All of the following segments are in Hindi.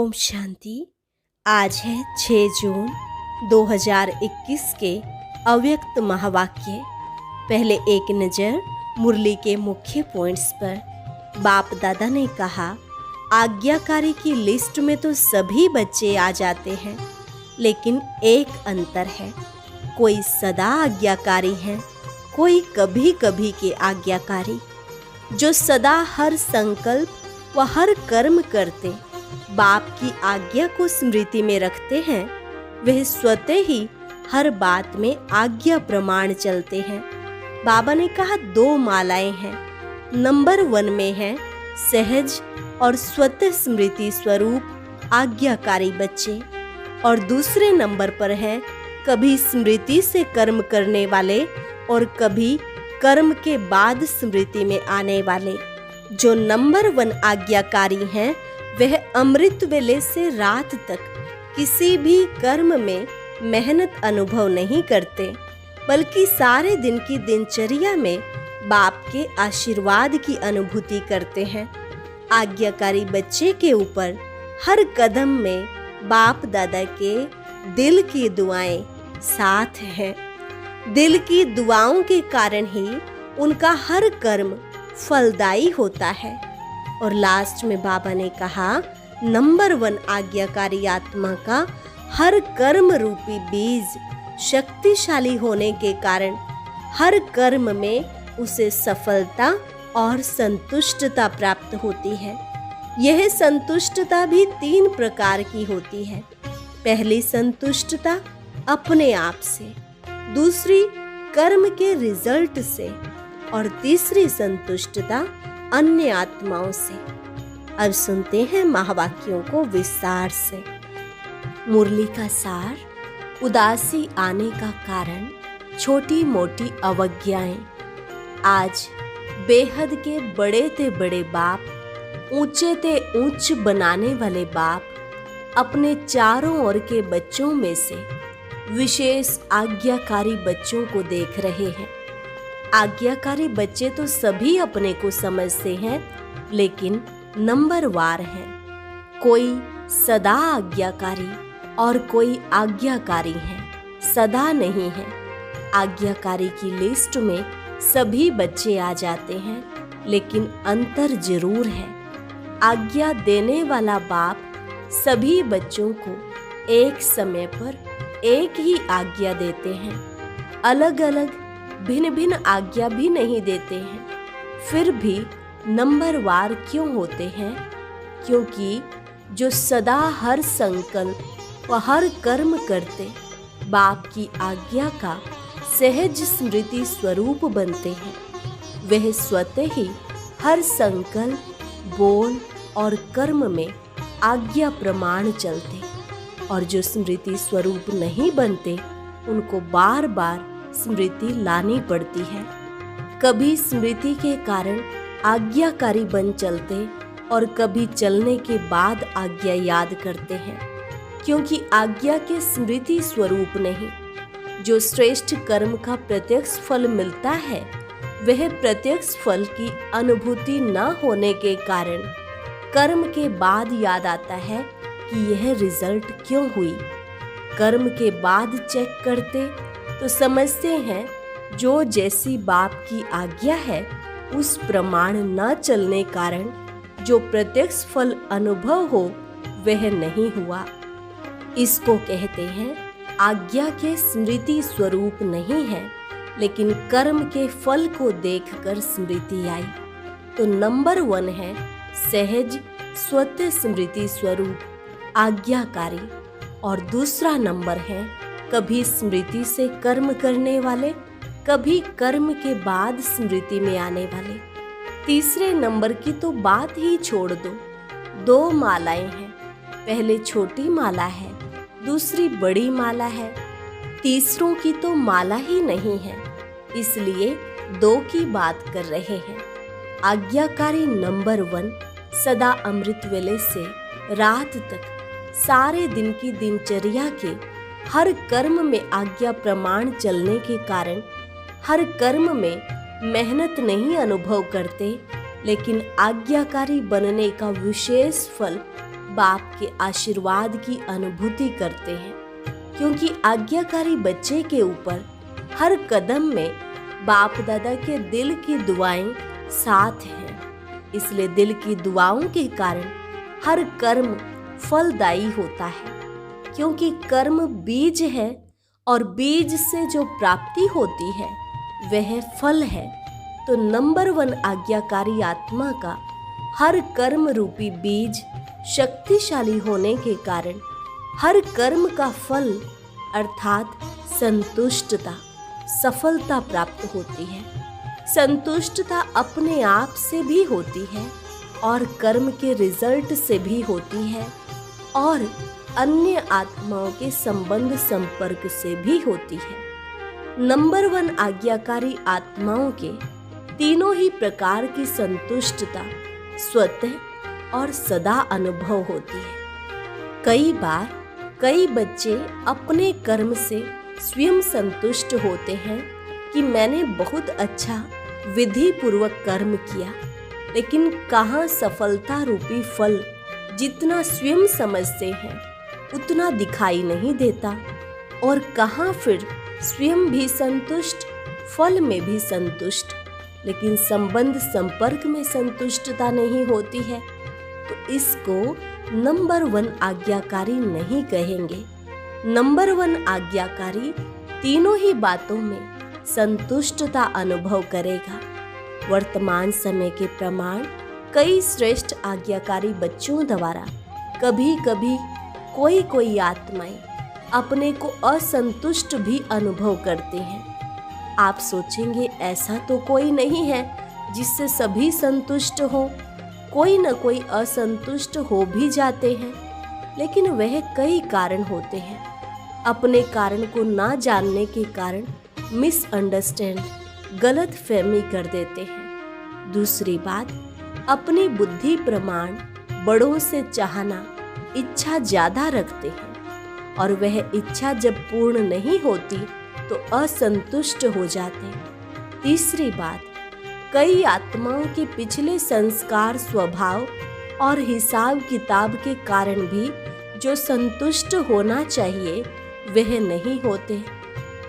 ओम शांति। आज है 6 जून 2021 के अव्यक्त महावाक्य। पहले एक नज़र मुरली के मुख्य पॉइंट्स पर। बाप दादा ने कहा, आज्ञाकारी की लिस्ट में तो सभी बच्चे आ जाते हैं, लेकिन एक अंतर है, कोई सदा आज्ञाकारी है, कोई कभी कभी के आज्ञाकारी। जो सदा हर संकल्प व हर कर्म करते बाप की आज्ञा को स्मृति में रखते हैं, वह स्वतः ही हर बात में आज्ञा प्रमाण चलते हैं। बाबा ने कहा 2 मालाएं हैं। नंबर 1 में है सहज और स्वतः स्मृति स्वरूप आज्ञाकारी बच्चे, और दूसरे नंबर पर है कभी स्मृति से कर्म करने वाले और कभी कर्म के बाद स्मृति में आने वाले। जो नंबर 1 आज्ञाकारी हैं, वह अमृत वेले से रात तक किसी भी कर्म में मेहनत अनुभव नहीं करते, बल्कि सारे दिन की दिनचर्या में बाप के आशीर्वाद की अनुभूति करते हैं। आज्ञाकारी बच्चे के ऊपर हर कदम में बाप दादा के दिल की दुआएं साथ हैं। दिल की दुआओं के कारण ही उनका हर कर्म फलदायी होता है। और लास्ट में बाबा ने कहा, नंबर 1 आज्ञाकारी आत्मा का हर कर्म रूपी बीज शक्तिशाली होने के कारण हर कर्म में उसे सफलता और संतुष्टता प्राप्त होती है। यह संतुष्टता भी 3 प्रकार की होती है। पहली संतुष्टता अपने आप से, दूसरी कर्म के रिजल्ट से, और तीसरी संतुष्टता अन्य आत्माओं से। अब सुनते हैं महावाक्यों को विस्तार से। मुरली का सार। उदासी आने का कारण छोटी मोटी अवज्ञाएं। आज बेहद के बड़े ते बड़े बाप, ऊंचे ते ऊंच बनाने वाले बाप अपने चारों ओर के बच्चों में से विशेष आज्ञाकारी बच्चों को देख रहे हैं। आज्ञाकारी बच्चे तो सभी अपने को समझते हैं, लेकिन नंबरवार हैं। कोई सदा आज्ञाकारी और कोई आज्ञाकारी है, सदा नहीं है। आज्ञाकारी की लिस्ट में सभी बच्चे आ जाते हैं, लेकिन अंतर जरूर है। आज्ञा देने वाला बाप सभी बच्चों को एक समय पर एक ही आज्ञा देते हैं, अलग अलग भिन्न भिन्न आज्ञा भी नहीं देते हैं। फिर भी नंबरवार क्यों होते हैं? क्योंकि जो सदा हर संकल्प व हर कर्म करते बाप की आज्ञा का सहज स्मृति स्वरूप बनते हैं, वह स्वतः ही हर संकल्प, बोल और कर्म में आज्ञा प्रमाण चलते, और जो स्मृति स्वरूप नहीं बनते, उनको बार बार स्मृति लानी पड़ती है। कभी स्मृति के कारण आज्ञाकारी बन चलते और कभी चलने के बाद आज्ञा याद करते हैं, क्योंकि आज्ञा के स्मृति स्वरूप नहीं। जो श्रेष्ठ कर्म का प्रत्यक्ष फल मिलता है, वह प्रत्यक्ष फल की अनुभूति न होने के कारण कर्म के बाद याद आता है कि यह रिजल्ट क्यों हुई। कर्म के बाद चेक करते तो समझते हैं जो जैसी बाप की आज्ञा है, उस प्रमाण न चलने कारण जो प्रत्यक्ष फल अनुभव हो वह नहीं हुआ। इसको कहते हैं आज्ञा के स्मृति स्वरूप नहीं है, लेकिन कर्म के फल को देखकर स्मृति आई। तो नंबर 1 है सहज स्वतः स्मृति स्वरूप आज्ञाकारी, और दूसरा नंबर है कभी स्मृति से कर्म करने वाले, कभी कर्म के बाद स्मृति में आने वाले। तीसरे नंबर की तो बात ही छोड़ दो। 2 मालाएं हैं। पहले छोटी माला है, दूसरी बड़ी माला है। तीसरों की तो माला ही नहीं है, इसलिए 2 की बात कर रहे हैं। आज्ञाकारी नंबर 1 सदा अमृत वेले से रात तक सारे दिन की दिनचर्या के हर कर्म में आज्ञा प्रमाण चलने के कारण हर कर्म में मेहनत नहीं अनुभव करते, लेकिन आज्ञाकारी बनने का विशेष फल बाप के आशीर्वाद की अनुभूति करते हैं, क्योंकि आज्ञाकारी बच्चे के ऊपर हर कदम में बाप दादा के दिल की दुआएं साथ हैं। इसलिए दिल की दुआओं के कारण हर कर्म फलदायी होता है, क्योंकि कर्म बीज है और बीज से जो प्राप्ति होती है वह फल है। तो नंबर 1 आज्ञाकारी आत्मा का हर कर्म रूपी बीज शक्तिशाली होने के कारण हर कर्म का फल अर्थात संतुष्टता, सफलता प्राप्त होती है। संतुष्टता अपने आप से भी होती है और कर्म के रिजल्ट से भी होती है और अन्य आत्माओं के संबंध संपर्क से भी होती है। नंबर 1 आज्ञाकारी आत्माओं के तीनों ही प्रकार की संतुष्टता स्वतः और सदा अनुभव होती है। कई बार कई बच्चे अपने कर्म से स्वयं संतुष्ट होते हैं कि मैंने बहुत अच्छा विधि पूर्वक कर्म किया, लेकिन कहाँ सफलता रूपी फल जितना स्वयं समझते हैं उतना दिखाई नहीं देता, और कहाँ फिर स्वयं भी संतुष्ट, फल में भी संतुष्ट, लेकिन संबंध संपर्क में संतुष्टता नहीं होती है। तो इसको नंबर 1 आज्ञाकारी नहीं कहेंगे। नंबर 1 आज्ञाकारी तीनों ही बातों में संतुष्टता अनुभव करेगा। वर्तमान समय के प्रमाण कई श्रेष्ठ आज्ञाकारी बच्चों द्वारा कभी कभी कोई आत्माएं अपने को असंतुष्ट भी अनुभव करते हैं। आप सोचेंगे ऐसा तो कोई नहीं है जिससे सभी संतुष्ट हो, कोई न कोई असंतुष्ट हो भी जाते हैं, लेकिन वह कई कारण होते हैं। अपने कारण को ना जानने के कारण मिसअंडरस्टैंड, गलत फहमी कर देते हैं। दूसरी बात, अपनी बुद्धि प्रमाण बड़ों से चाहना, इच्छा ज्यादा रखते हैं और वह इच्छा जब पूर्ण नहीं होती तो असंतुष्ट हो जाते। तीसरी बात, कई आत्माओं के पिछले संस्कार, स्वभाव और हिसाब किताब के कारण भी जो संतुष्ट होना चाहिए वह नहीं होते।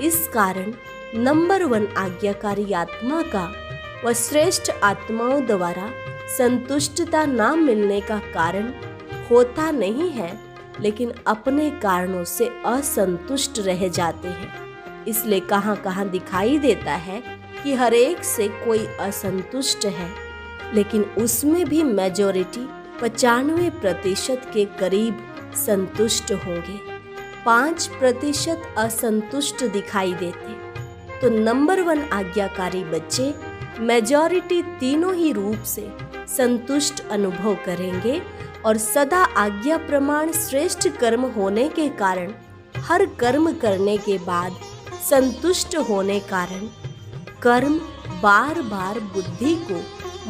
इस कारण नंबर 1 आज्ञाकारी आत्मा का व श्रेष्ठ आत्माओं द्वारा संतुष्टता ना मिलने का कारण होता नहीं है, लेकिन अपने कारणों से असंतुष्ट रह जाते हैं। इसलिए कहाँ कहाँ दिखाई देता है कि हर एक से कोई असंतुष्ट है, लेकिन उसमें भी मेजॉरिटी 95% के करीब संतुष्ट होंगे, 5% असंतुष्ट दिखाई देते। तो नंबर 1 आज्ञाकारी बच्चे मेजॉरिटी तीनों ही रूप से संतुष्ट अनुभव करेंगे और सदा आज्ञा प्रमाण श्रेष्ठ कर्म होने के कारण हर कर्म करने के बाद संतुष्ट होने कारण कर्म बार बार बुद्धि को,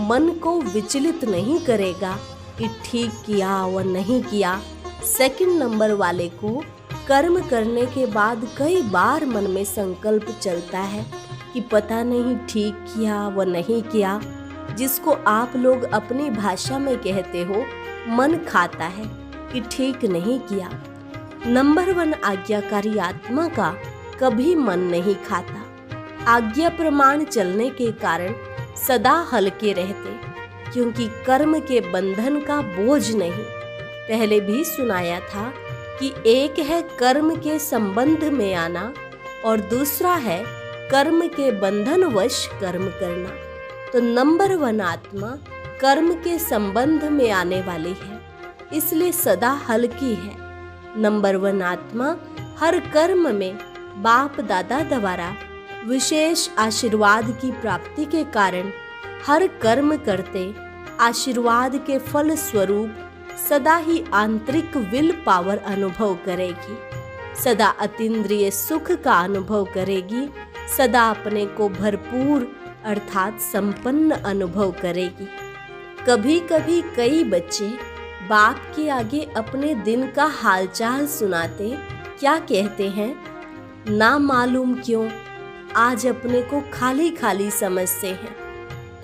मन को विचलित नहीं करेगा कि ठीक किया व नहीं किया। सेकंड नंबर वाले को कर्म करने के बाद कई बार मन में संकल्प चलता है कि पता नहीं ठीक किया व नहीं किया, जिसको आप लोग अपनी भाषा में कहते हो मन खाता है कि ठीक नहीं किया। नंबर 1 आज्ञाकारी आत्मा का कभी मन नहीं खाता। आज्ञा प्रमाण चलने के कारण सदा हल्के रहते, क्योंकि कर्म के बंधन का बोझ नहीं। पहले भी सुनाया था कि एक है कर्म के संबंध में आना और दूसरा है कर्म के बंधनवश कर्म करना। तो नंबर 1 आत्मा कर्म के संबंध में आने वाली है, इसलिए सदा हल्की है। नंबर 1 आत्मा हर कर्म में बाप दादा द्वारा विशेष आशीर्वाद की प्राप्ति के कारण हर कर्म करते आशीर्वाद के फल स्वरूप सदा ही आंतरिक विल पावर अनुभव करेगी, सदा अतीन्द्रिय सुख का अनुभव करेगी, सदा अपने को भरपूर अर्थात संपन्न अनुभव करेगी। कभी कभी कई बच्चे बाप के आगे अपने दिन का हालचाल सुनाते क्या कहते हैं, ना मालूम क्यों आज अपने को खाली खाली समझते हैं।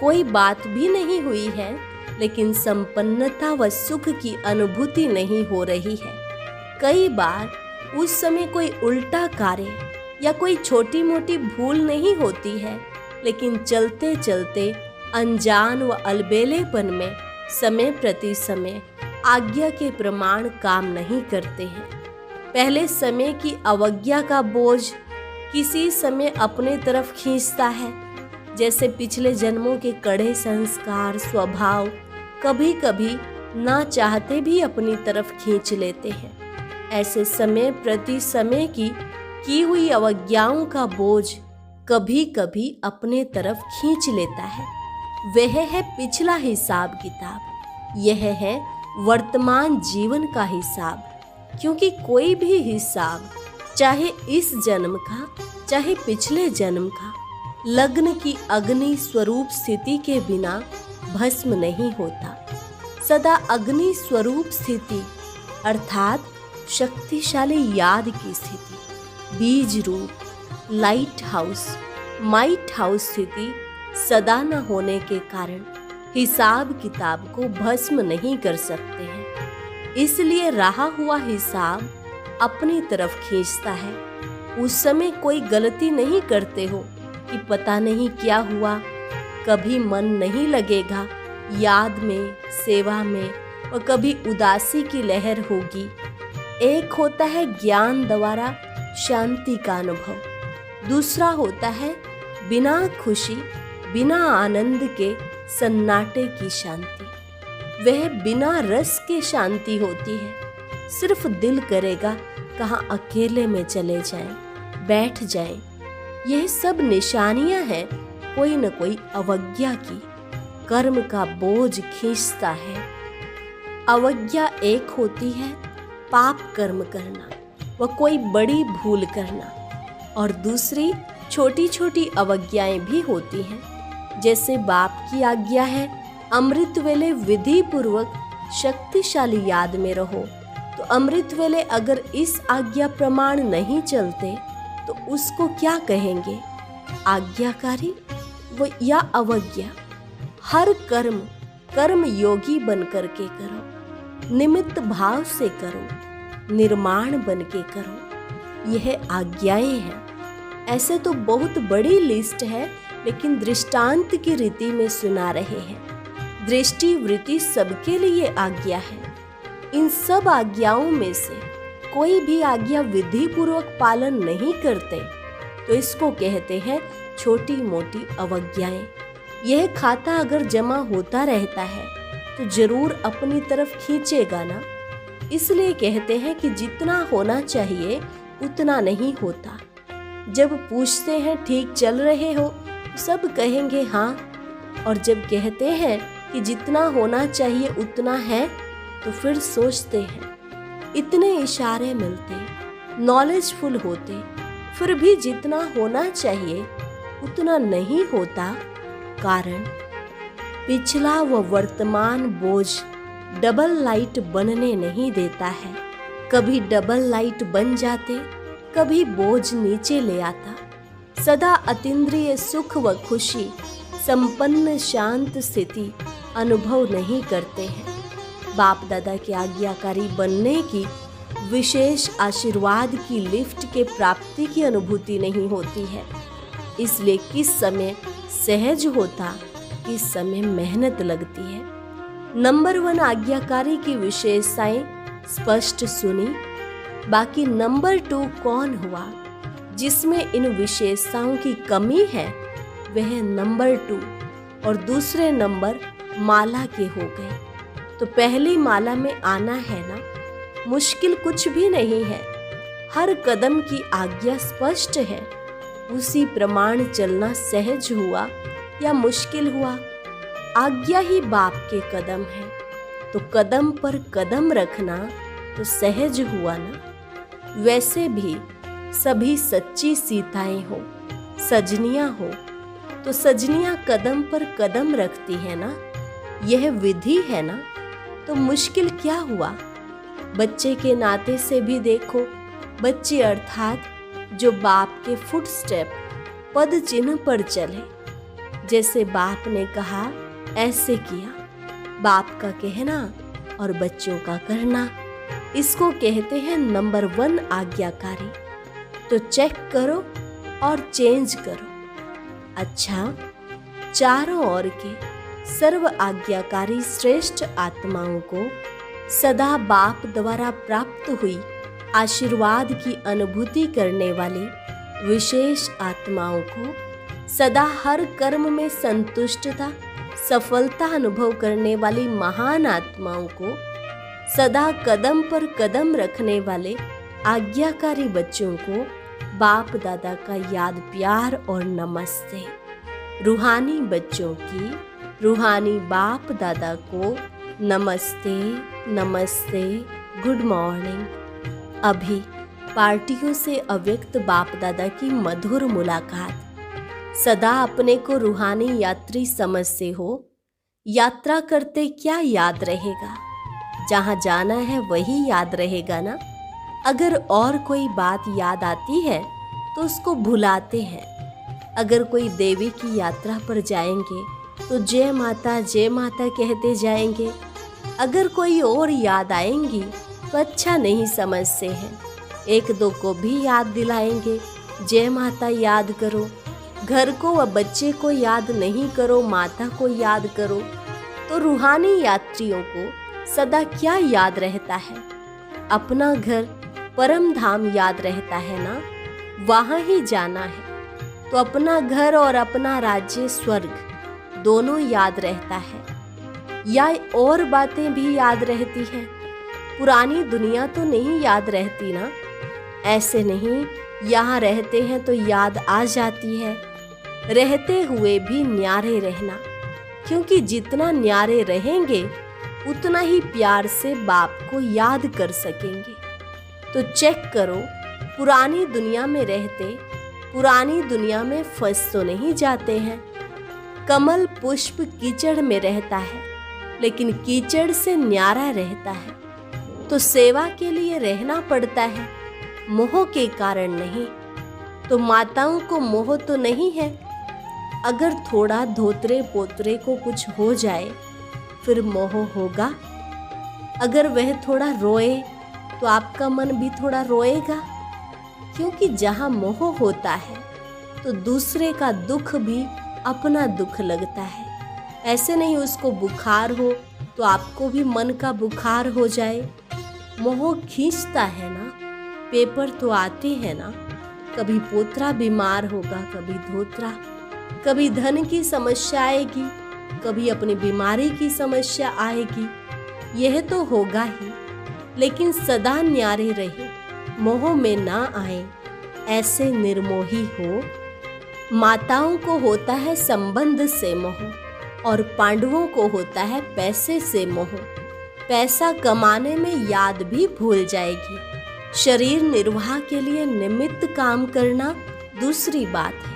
कोई बात भी नहीं हुई है लेकिन संपन्नता व सुख की अनुभूति नहीं हो रही है। कई बार उस समय कोई उल्टा कार्य या कोई छोटी मोटी भूल नहीं होती है, लेकिन चलते चलते अनजान व अलबेलेपन में समय प्रति समय आज्ञा के प्रमाण काम नहीं करते हैं। पहले समय की अवज्ञा का बोझ किसी समय अपने तरफ खींचता है, जैसे पिछले जन्मों के कड़े संस्कार स्वभाव कभी कभी ना चाहते भी अपनी तरफ खींच लेते हैं। ऐसे समय प्रति समय की हुई अवज्ञाओं का बोझ कभी कभी अपने तरफ खींच लेता है। वह है पिछला हिसाब किताब, यह है वर्तमान जीवन का हिसाब। क्योंकि कोई भी हिसाब, चाहे इस जन्म का चाहे पिछले जन्म का, लग्न की अग्नि स्वरूप स्थिति के बिना भस्म नहीं होता। सदा अग्नि स्वरूप स्थिति अर्थात शक्तिशाली याद की स्थिति, बीज रूप लाइट हाउस माइट हाउस स्थिति सदा न होने के कारण हिसाब किताब को भस्म नहीं कर सकते हैं। इसलिए रहा हुआ हिसाब अपनी तरफ खींचता है। उस समय कोई गलती नहीं करते हो कि पता नहीं क्या हुआ, कभी मन नहीं लगेगा याद में सेवा में, और कभी उदासी की लहर होगी। एक होता है ज्ञान द्वारा शांति का अनुभव, दूसरा होता है बिना खुशी बिना आनंद के सन्नाटे की शांति। वह बिना रस के शांति होती है। सिर्फ दिल करेगा कहाँ अकेले में चले जाएं, बैठ जाएं। यह सब निशानियां हैं कोई न कोई अवज्ञा की। कर्म का बोझ खींचता है। अवज्ञा एक होती है पाप कर्म करना व कोई बड़ी भूल करना, और दूसरी छोटी छोटी अवज्ञाएं भी होती हैं। जैसे बाप की आज्ञा है अमृत वेले विधि पूर्वक शक्तिशाली याद में रहो, तो अमृत वेले अगर इस आज्ञा प्रमाण नहीं चलते तो उसको क्या कहेंगे, आज्ञाकारी व या अवज्ञा। हर कर्म कर्म योगी बन करके करो, निमित्त भाव से करो, निर्माण बन के करो। यह आज्ञाएं हैं। ऐसे तो बहुत बड़ी लिस्ट है, लेकिन दृष्टांत की रीति में सुना रहे हैं। दृष्टि वृत्ति सबके लिए आज्ञा है। इन सब आज्ञाओं में से कोई भी आज्ञा विधि पूर्वक पालन नहीं करते तो इसको कहते हैं छोटी मोटी अवज्ञाएं। यह खाता अगर जमा होता रहता है तो जरूर अपनी तरफ खींचेगा ना। इसलिए कहते हैं कि जितना होना चाहिए उतना नहीं होता। जब पूछते हैं ठीक चल रहे हो, सब कहेंगे हाँ, और जब कहते हैं कि जितना होना चाहिए उतना है, तो फिर सोचते हैं इतने इशारे मिलते, नॉलेजफुल होते, फिर भी जितना होना चाहिए उतना नहीं होता। कारण पिछला व वर्तमान बोझ डबल लाइट बनने नहीं देता है। कभी डबल लाइट बन जाते, कभी बोझ नीचे ले आता। सदा अतीन्द्रिय सुख व खुशी संपन्न शांत स्थिति अनुभव नहीं करते हैं। बाप दादा के आज्ञाकारी बनने की विशेष आशीर्वाद की लिफ्ट के प्राप्ति की अनुभूति नहीं होती है। इसलिए किस समय सहज होता, किस समय मेहनत लगती है। नंबर 1 आज्ञाकारी की विशेषताएं स्पष्ट सुनी। बाकी नंबर 2 कौन हुआ जिसमें इन विशेषताओं की कमी है, वह नंबर 2 और दूसरे नंबर माला के हो गए। तो पहली माला में आना है ना, मुश्किल कुछ भी नहीं है। हर कदम की आज्ञा स्पष्ट है। उसी प्रमाण चलना सहज हुआ या मुश्किल हुआ, आज्ञा ही बाप के कदम है। तो कदम पर कदम रखना तो सहज हुआ ना। वैसे भी सभी सच्ची सीताएं हो, सजनियां हो, तो सजनियां कदम पर कदम रखती है ना। यह विधि है ना, तो मुश्किल क्या हुआ। बच्चे के नाते से भी देखो, बच्चे अर्थात जो बाप के फुटस्टेप पद चिन्ह पर चले। जैसे बाप ने कहा ऐसे किया, बाप का कहना और बच्चों का करना, इसको कहते हैं नंबर 1 आज्ञाकारी। तो चेक करो और चेंज करो। अच्छा, चारों ओर के सर्व आज्ञाकारी श्रेष्ठ आत्माओं को सदा बाप द्वारा प्राप्त हुई आशीर्वाद की अनुभूति करने वाली विशेष आत्माओं को, सदा हर कर्म में संतुष्टता सफलता अनुभव करने वाली महान आत्माओं को, सदा कदम पर कदम रखने वाले आज्ञाकारी बच्चों को बाप दादा का याद प्यार और नमस्ते। रूहानी बच्चों की रूहानी बाप दादा को नमस्ते नमस्ते, गुड मॉर्निंग। अभी पार्टियों से अव्यक्त बाप दादा की मधुर मुलाकात। सदा अपने को रूहानी यात्री समझते हो। यात्रा करते क्या याद रहेगा? जहाँ जाना है वही याद रहेगा ना। अगर और कोई बात याद आती है तो उसको भुलाते हैं। अगर कोई देवी की यात्रा पर जाएंगे तो जय माता कहते जाएंगे। अगर कोई और याद आएंगी तो अच्छा नहीं समझते हैं। एक दो को भी याद दिलाएंगे, जय माता याद करो। घर को व बच्चे को याद नहीं करो, माता को याद करो। तो रूहानी यात्रियों को सदा क्या याद रहता है? अपना घर परम धाम याद रहता है ना, वहाँ ही जाना है। तो अपना घर और अपना राज्य स्वर्ग दोनों याद रहता है, या और बातें भी याद रहती हैं? पुरानी दुनिया तो नहीं याद रहती ना। ऐसे नहीं, यहाँ रहते हैं तो याद आ जाती है। रहते हुए भी न्यारे रहना, क्योंकि जितना न्यारे रहेंगे उतना ही प्यार से बाप को याद कर सकेंगे। तो चेक करो, पुरानी दुनिया में रहते पुरानी दुनिया में फंस तो नहीं जाते हैं। कमल पुष्प कीचड़ में रहता है, लेकिन कीचड़ से न्यारा रहता है। तो सेवा के लिए रहना पड़ता है, मोह के कारण नहीं। तो माताओं को मोह तो नहीं है। अगर थोड़ा धोतरे पोतरे को कुछ हो जाए फिर मोह होगा। अगर वह थोड़ा रोए तो आपका मन भी थोड़ा रोएगा, क्योंकि जहाँ मोह होता है तो दूसरे का दुख भी अपना दुख लगता है। ऐसे नहीं उसको बुखार हो तो आपको भी मन का बुखार हो जाए। मोह खींचता है ना। पेपर तो आते हैं ना, कभी पोतरा बीमार होगा, कभी धोतरा, कभी धन की समस्या आएगी, कभी अपनी बीमारी की समस्या आएगी। यह तो होगा ही, लेकिन सदा न्यारे रहे, मोह में ना आए, ऐसे निर्मोही हो। माताओं को होता है संबंध से मोह और पांडवों को होता है पैसे से मोह। पैसा कमाने में याद भी भूल जाएगी। शरीर निर्वाह के लिए निमित्त काम करना दूसरी बात है,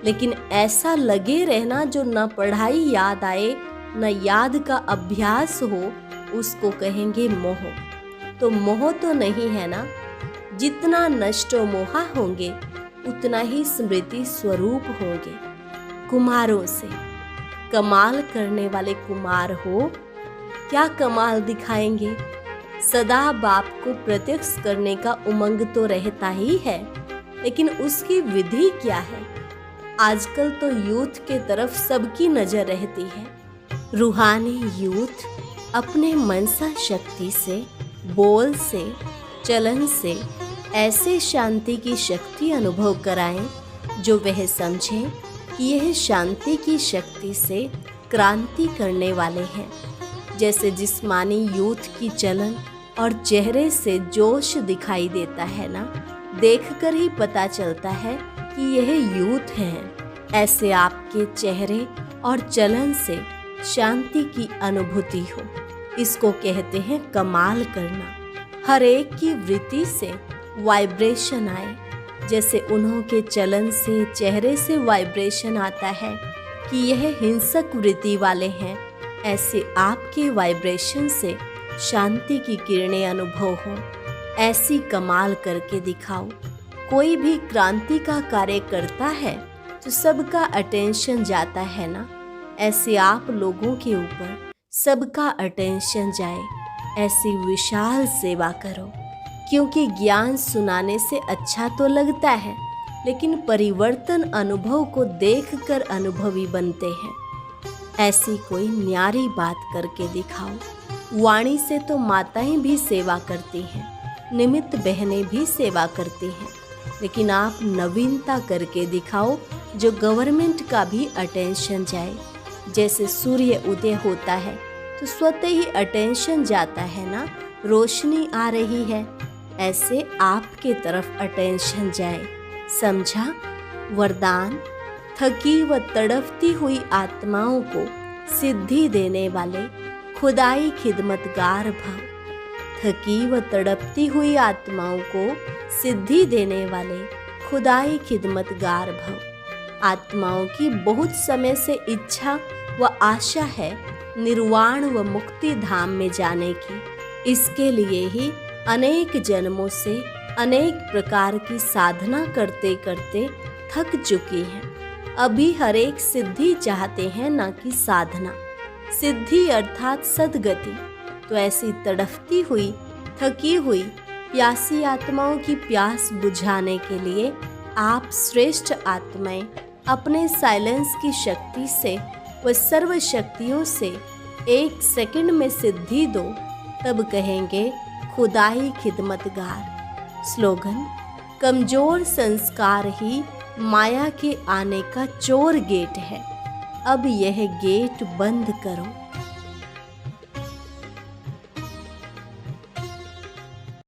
लेकिन ऐसा लगे रहना जो न पढ़ाई याद आए न याद का अभ्यास हो, उसको कहेंगे मोह। तो मोह तो नहीं है ना। जितना नष्टो मोहा होंगे उतना ही स्मृति स्वरूप होंगे। कुमारों से कमाल करने वाले कुमार हो, क्या कमाल दिखाएंगे? सदा बाप को प्रत्यक्ष करने का उमंग तो रहता ही है, लेकिन उसकी विधि क्या है? आजकल तो यूथ के तरफ सबकी नजर रहती है। रूहानी यूथ अपने मनसा शक्ति से, बोल से, चलन से ऐसे शांति की शक्ति अनुभव कराएं जो वह समझें कि यह शांति की शक्ति से क्रांति करने वाले हैं। जैसे जिस्मानी यूथ की चलन और चेहरे से जोश दिखाई देता है ना, देखकर ही पता चलता है कि यह यूथ हैं। ऐसे आपके चेहरे और चलन से शांति की अनुभूति हो, इसको कहते हैं कमाल करना। हर एक की वृत्ति से वाइब्रेशन आए, जैसे उन्हों के चलन से, चेहरे से वाइब्रेशन आता है कि यह हिंसक वृत्ति वाले हैं, ऐसे आपके वाइब्रेशन से शांति की किरणें अनुभव हो। ऐसी कमाल करके दिखाओ। कोई भी क्रांति का कार्य करता है तो सबका अटेंशन जाता है ना। ऐसे आप लोगों के ऊपर सबका अटेंशन जाए, ऐसी विशाल सेवा करो। क्योंकि ज्ञान सुनाने से अच्छा तो लगता है, लेकिन परिवर्तन अनुभव को देखकर अनुभवी बनते हैं। ऐसी कोई न्यारी बात करके दिखाओ। वाणी से तो माताएं भी सेवा करती हैं, निमित्त बहनें भी सेवा करती हैं, लेकिन आप नवीनता करके दिखाओ जो गवर्नमेंट का भी अटेंशन जाए। जैसे सूर्य उदय होता है तो स्वतः ही अटेंशन जाता है ना, रोशनी आ रही है, ऐसे आपके तरफ अटेंशन जाए। समझा? वरदान: थकी व तड़पती हुई आत्माओं को सिद्धि देने वाले खुदाई खिदमतगार भव। थकी व तड़पती हुई आत्माओं को सिद्धि देने वाले खुदाई खिदमतगार भव। आत्माओं की बहुत समय से इच्छा व आशा है निर्वाण व मुक्ति धाम में जाने की। इसके लिए ही अनेक जन्मों से अनेक प्रकार की साधना करते करते थक चुकी हैं। अभी हर एक सिद्धि चाहते हैं, ना कि साधना। सिद्धि अर्थात सद्गति। तो ऐसी तड़पती हुई, थकी हुई, प्यासी आत्माओं की प्यास बुझाने के लिए आप श्रेष्ठ आत्माएं अपने साइलेंस की शक्ति से व सर्व शक्तियों से 1 सेकंड में सिद्धि दो, तब कहेंगे खुदाई खिदमतगार। स्लोगन: कमजोर संस्कार ही माया के आने का चोर गेट है। अब यह गेट बंद करो।